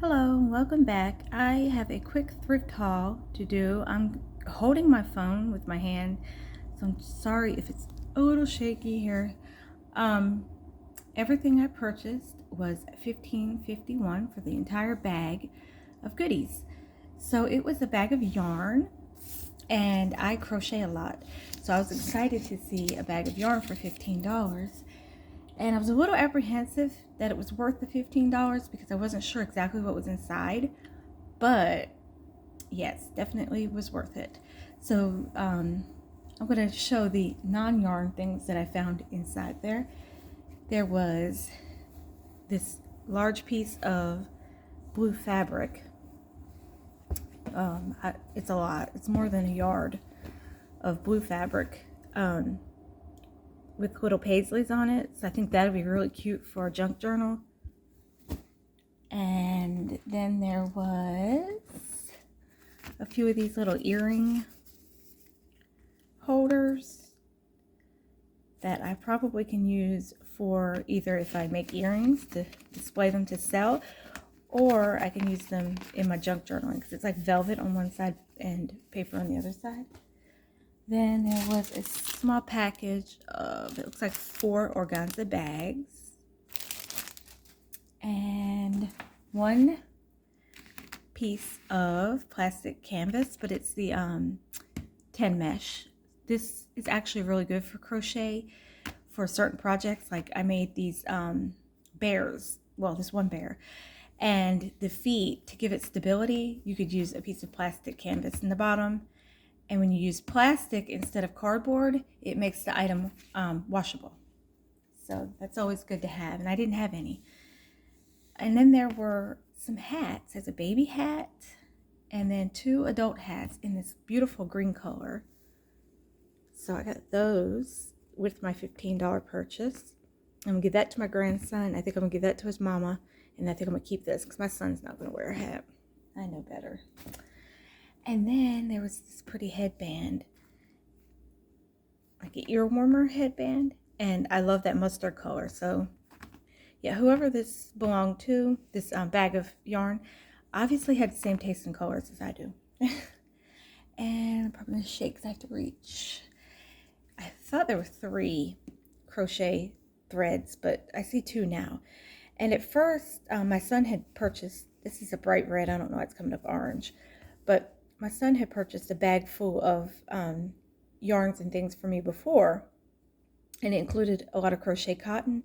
Hello, welcome back. I have a quick thrift haul to do. I'm holding my phone with my hand, so I'm sorry if it's a little shaky here. Um, Everything I purchased was $15.51 for the entire bag of goodies. So it was a bag of yarn, and I crochet a lot. So I was excited to see a bag of yarn for $15. And I was a little apprehensive that it was worth the $15 because I wasn't sure exactly what was inside. But yes, definitely was worth it. So I'm going to show the non-yarn things that I found inside there. There was this large piece of blue fabric. It's a lot. It's more than a yard of blue fabric. With little paisleys on it. So I think that would be really cute for a junk journal. And then there was a few of these little earring holders that I probably can use for either if I make earrings to display them to sell, or I can use them in my junk journaling because it's like velvet on one side and paper on the other side. Then there was a small package of, it looks like 4 organza bags. And one piece of plastic canvas, but it's the 10 mesh. This is actually really good for crochet for certain projects. Like I made these bears, well, this one bear. And the feet, to give it stability, you could use a piece of plastic canvas in the bottom. And when you use plastic instead of cardboard, it makes the item washable. So that's always good to have. And I didn't have any. And then there were some hats. There's a baby hat and then 2 adult hats in this beautiful green color. So I got those with my $15 purchase. I'm going to give that to my grandson. I think I'm going to give that to his mama. And I think I'm going to keep this because my son's not going to wear a hat. I know better. And then there was this pretty headband, like an ear warmer headband, and I love that mustard color. So yeah, whoever this belonged to, this bag of yarn, obviously had the same taste in colors as I do. And I'm probably gonna shake because I have to reach. I thought there were 3 crochet threads, but I see 2 now. And at first, my son had purchased, this is a bright red, I don't know why it's coming up orange, but my son had purchased a bag full of yarns and things for me before, and it included a lot of crochet cotton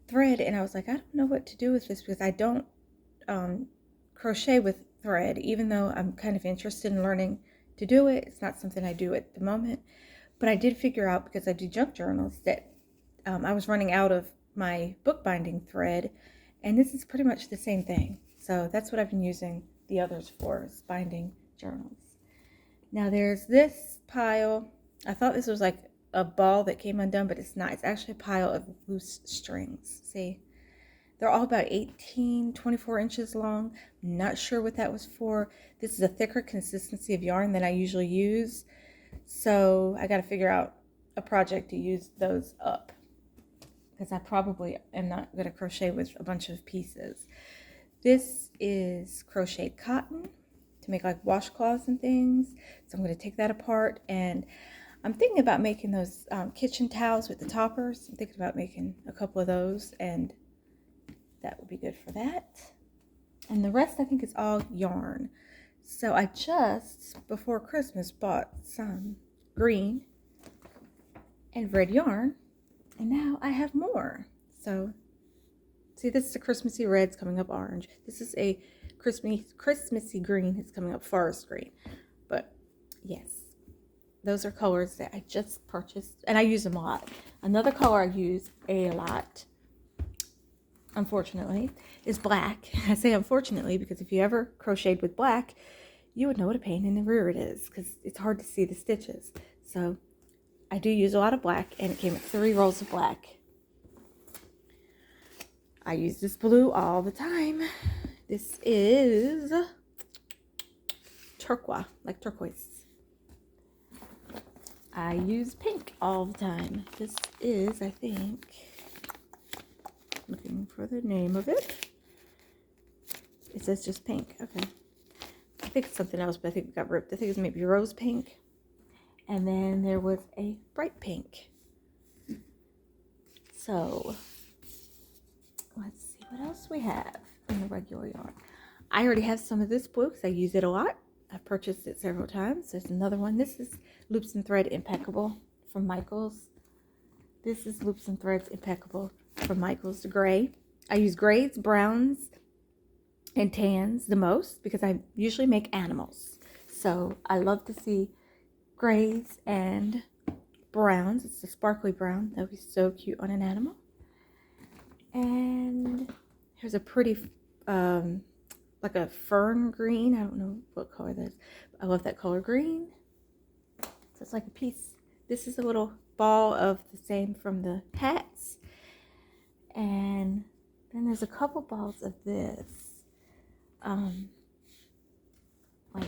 thread, and I was like, I don't know what to do with this because I don't crochet with thread, even though I'm kind of interested in learning to do it. It's not something I do at the moment, but I did figure out, because I do junk journals, that I was running out of my bookbinding thread, and this is pretty much the same thing. So that's what I've been using the others for, is binding journals. Now there's this pile. I thought this was like a ball that came undone, but it's not. It's actually a pile of loose strings. See, they're all about 24 inches long. I'm not sure what that was for. This is a thicker consistency of yarn than I usually use, so I got to figure out a project to use those up, because I probably am not going to crochet with a bunch of pieces. This is crocheted cotton to make like washcloths and things. So I'm going to take that apart, and I'm thinking about making those kitchen towels with the toppers. I'm thinking about making a couple of those, and that would be good for that. And the rest I think is all yarn. So I just, before Christmas, bought some green and red yarn, and now I have more. So see, this is a Christmassy red, it's coming up orange. This is a Christmassy green, it's coming up forest green. But yes, those are colors that I just purchased, and I use them a lot. Another color I use a lot, unfortunately, is black. I say unfortunately because if you ever crocheted with black, you would know what a pain in the rear it is, because it's hard to see the stitches. So I do use a lot of black, and it came with 3 rolls of black. I use this blue all the time. This is turquoise, like turquoise. I use pink all the time. This is, I think, looking for the name of it. It says just pink. Okay. I think it's something else, but I think it got ripped. I think it's maybe rose pink. And then there was a bright pink. So let's see what else we have in the regular yarn. I already have some of this blue because I use it a lot. I've purchased it several times. There's another one. This is Loops and Thread Impeccable from Michaels. This is Loops and Threads Impeccable from Michaels. The gray. I use grays, browns, and tans the most because I usually make animals. So I love to see grays and browns. It's a sparkly brown. That would be so cute on an animal. And here's a pretty, like a fern green. I don't know what color that is. I love that color green. So it's like a piece. This is a little ball of the same from the hats. And then there's a couple balls of this. Like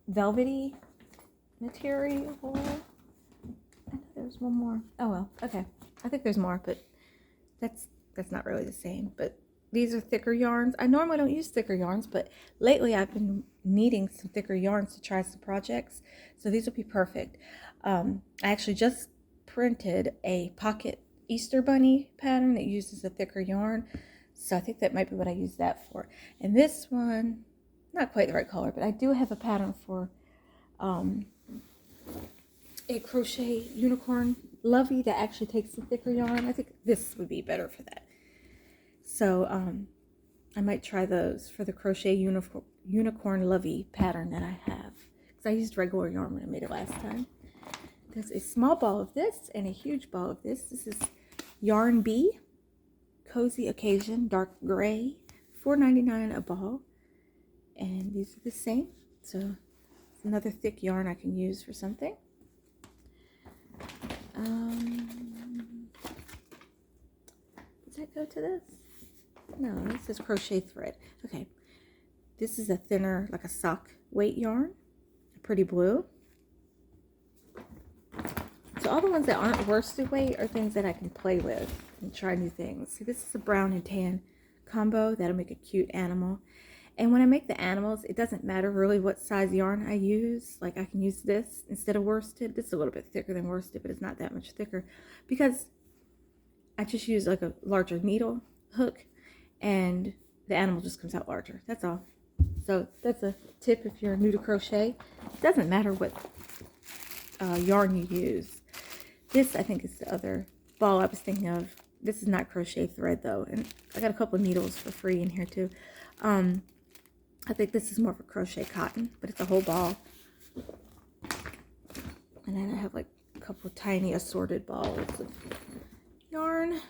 velvety material. I know there's one more. Oh well, okay. I think there's more, but that's not really the same. But these are thicker yarns. I normally don't use thicker yarns, but lately I've been needing some thicker yarns to try some projects. So these will be perfect. I actually just printed a pocket Easter bunny pattern that uses a thicker yarn. So I think that might be what I use that for. And this one, not quite the right color, but I do have a pattern for a crochet unicorn lovey that actually takes the thicker yarn. I think this would be better for that. So I might try those for the crochet unicorn lovey pattern that I have. Because I used regular yarn when I made it last time. There's a small ball of this and a huge ball of this. This is Yarn Bee. Cozy Occasion, dark gray, $4.99 a ball, and these are the same. So it's another thick yarn I can use for something. Does that go to this? No, this is crochet thread. Okay, this is a thinner, like a sock weight yarn, a pretty blue. So all the ones that aren't worsted weight are things that I can play with and try new things. See, this is a brown and tan combo. That'll make a cute animal. And when I make the animals, it doesn't matter really what size yarn I use. Like I can use this instead of worsted. This is a little bit thicker than worsted, but it's not that much thicker because I just use like a larger needle hook and the animal just comes out larger. That's all. So that's a tip if you're new to crochet. It doesn't matter what yarn you use. This, I think, is the other ball I was thinking of. This is not crochet thread, though. And I got a couple of needles for free in here, too. I think this is more of a crochet cotton, but it's a whole ball. And then I have, like, a couple of tiny assorted balls of yarn.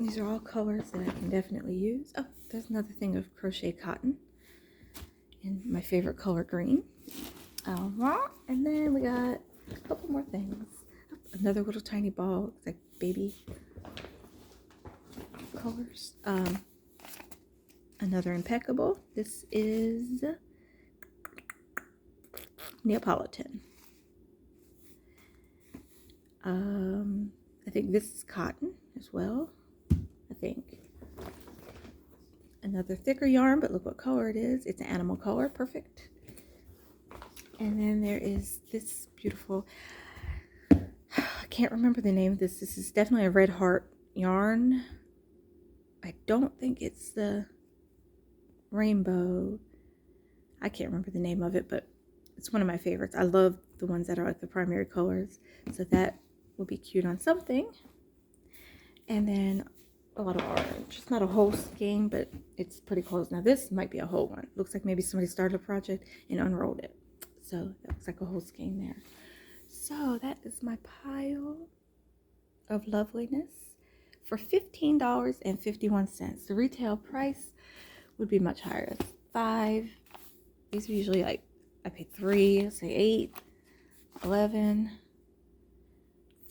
These are all colors that I can definitely use. Oh, there's another thing of crochet cotton in my favorite color, green. And then we got a couple more things. Another little tiny ball, it's like baby colors. Another impeccable. This is Neapolitan. I think this is cotton as well. I think. Another thicker yarn, but look what color it is. It's an animal color, perfect. And then there is this beautiful, I can't remember the name of this. This is definitely a red heart yarn. I don't think it's the rainbow. I can't remember the name of it, but it's one of my favorites. I love the ones that are like the primary colors. So that will be cute on something. And then a lot of orange. It's not a whole skein, but it's pretty close. Now this might be a whole one. Looks like maybe somebody started a project and unrolled it. So that looks like a whole skein there. So that is my pile of loveliness for $15.51. The retail price would be much higher. It's $5. These are usually like, I paid $3, let's say $8, $11,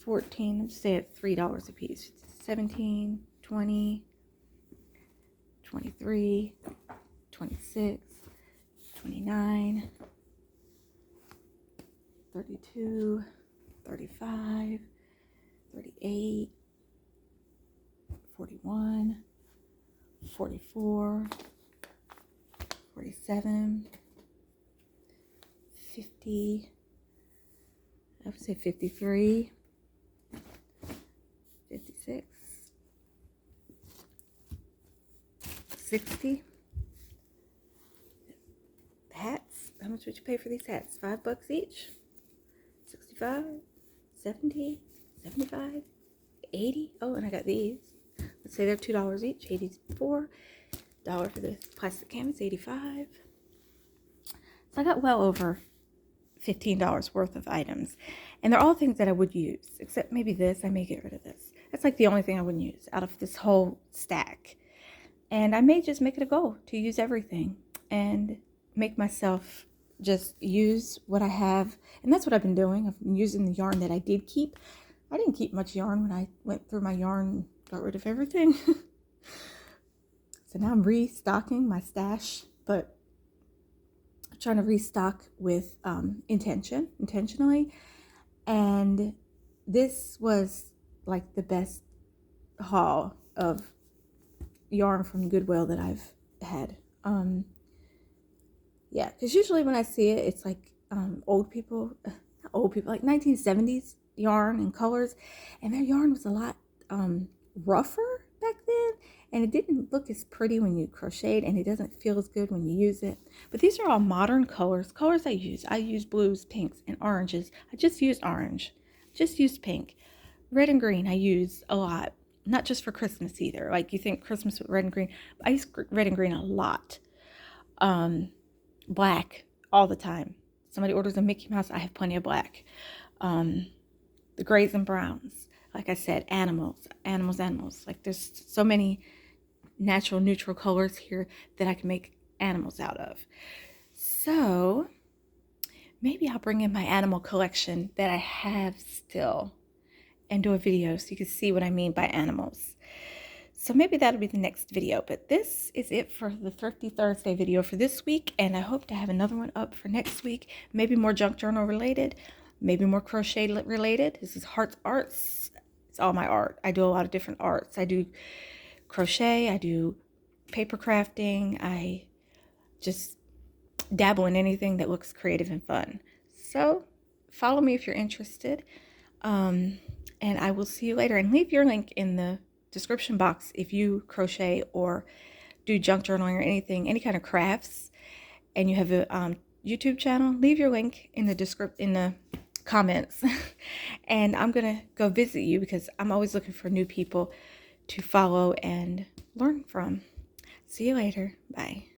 $14. Let's say at $3 a piece. $17, $20, $23, $26, $29, $32, 35, 38, 41, 44, 47, 50, I would say 53, 56, 60. Hats, how much would you pay for these hats? $5 each? 65, 70, 75, 80. Oh, and I got these. Let's say they're $2 each. 84. $1 for the plastic canvas, 85. So I got well over $15 worth of items. And they're all things that I would use, except maybe this. I may get rid of this. That's like the only thing I wouldn't use out of this whole stack. And I may just make it a goal to use everything and make myself just use what I have. And that's what I've been doing. I've been using the yarn that I did keep. I didn't keep much yarn when I went through my yarn and got rid of everything. So now I'm restocking my stash, but I'm trying to restock with intentionally. And this was like the best haul of yarn from Goodwill that I've had. Yeah, because usually when I see it, it's like old people, like 1970s yarn and colors, and their yarn was a lot rougher back then, and it didn't look as pretty when you crocheted, and it doesn't feel as good when you use it. But these are all modern colors I use. I use blues, pinks, and oranges. I just used orange, just used pink. Red and green I use a lot, not just for Christmas either. Like you think Christmas with red and green, I use red and green a lot. Black all the time. Somebody orders a Mickey Mouse, I have plenty of black. The grays and browns, like I said, animals. Like there's so many natural neutral colors here that I can make animals out of. So maybe I'll bring in my animal collection that I have still and do a video so you can see what I mean by animals. So maybe that'll be the next video, but this is it for the Thrifty Thursday video for this week, and I hope to have another one up for next week, maybe more junk journal related, maybe more crochet related. This is Hearts Arts. It's all my art. I do a lot of different arts. I do crochet, I do paper crafting, I just dabble in anything that looks creative and fun. So follow me if you're interested, and I will see you later, and leave your link in the description box if you crochet or do junk journaling or anything, any kind of crafts, and you have a YouTube channel. Leave your link in the comments, and I'm gonna go visit you because I'm always looking for new people to follow and learn from. See you later. Bye.